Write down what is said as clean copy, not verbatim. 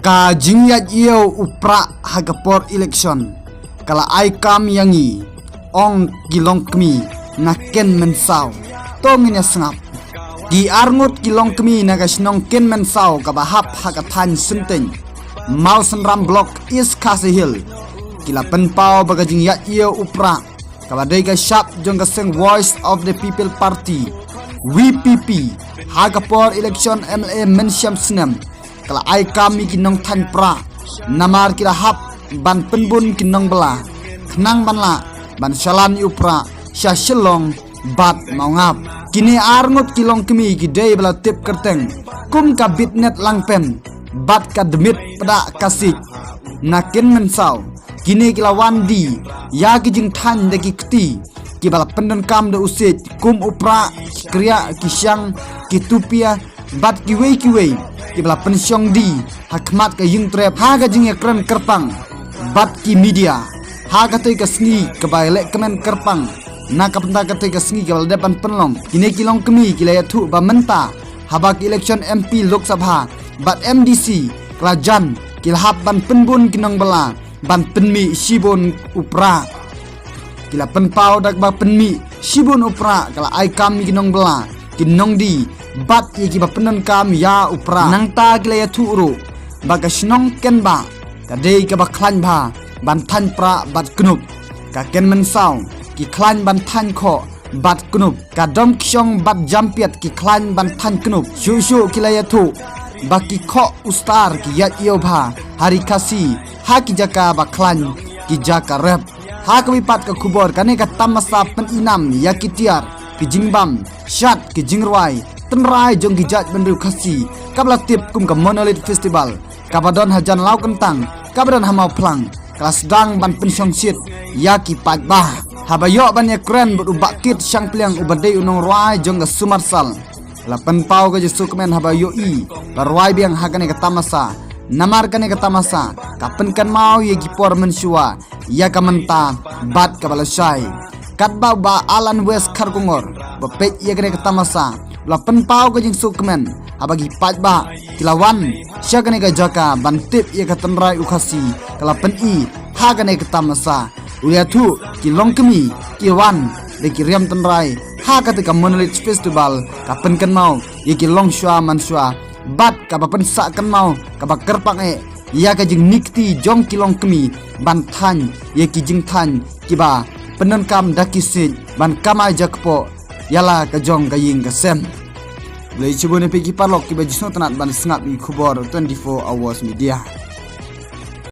ka jingyat iyo upra hagapor election kala ai kam yangi ong gilongkmi na ken mensaw tongin sngap di arngut gilongkmi na gasnong ken mensaw ka bahap hagathan senteng mau senram blok East Khasi Hill kila penpau baga jingyat iyo upra kabadai ka shap jong kaseng Voice of the People Party VPP hagapor election MLA mensyam senam kala ai kami kinong than pra namar kila hap ban penbun kinong bela kenang banla ban shalan upra sya shelong bat maungap kini arngut kilong kemi gidei bela tip kerteng kum ka bitnet langpen bat ka demit pada kasik nakin mensaw kini kila wandi ya kijing than de kiti kibala pendan kam de usit kum upra kriya kisyang kitupia bat kiwei kibala pensyong di hakmat ka yung trep haga jing ekran kerpang bat ki media haga toy ka sngi ka bailek kemen kerpang na ka penta ka toy ka sngi ka depan penlong kini kilong kemi kilaya thu ba menta habak election MP Lok Sabha bat MDC kerajaan kilhap ban penbun kinong bela ban penmi sibon upra kila penpau dak ba penmi sibon upra kala ai kam kinong bela kinong di bat ye ki ba penon kam ya upra nang ta kila ya thuru baga snong ken ba kadei ka ba khlan ba ban than pra bat knup ka ken mensaw ki khlan ban than kho bat knup ka dom ksyong bat jampiat ki khlan ban than knup shu kila ya thu baki kho ustar ki yat yo bha hari kasi ha ki jaka ba khlan ki jaka rep ha ka wipat ka khubor kane ka tamasa pen inam ya ki tiar ki jingbam shat ki jingrwai tenrai jong gijat bendu khasi kabla tip kum ka monolith festival kabadon hajan lau kentang kabadon hamau plang kelas dang ban pensyong sit ya ki pat bah habayo ban ya kren berubak kit syang pliang ubadei unong ruai jong ga sumarsal la penpau ga jesu kemen habayo i barwai biang hagane ka tamasa namar kane ka tamasa kapen kan mau ye gipor mensua ya ka menta bat ka balasai katba ba Alan West Kharkongor bapet ye kane ka tamasa la penpau ga jing sukmen abagi patba kilawan syagane ka jaka bantip ye ka tenrai ukhasi kala peni hagane ka tamasa uliatu kilongkemi kiwan de kiriam tenrai ha ka te ka monolith festival kapen kan mau ye kilong shwa manswa bat ka ba pensa kan mau ka ba kerpang e ya ka jing nikti jong kilongkemi ban than ye ki jing than kiba penon kam dakisit ban kama jakpo yala ka jong ka ying ka sem lei chibone pe ki parlok ki ba jisno tanat ban snap ni khubor 24 hours media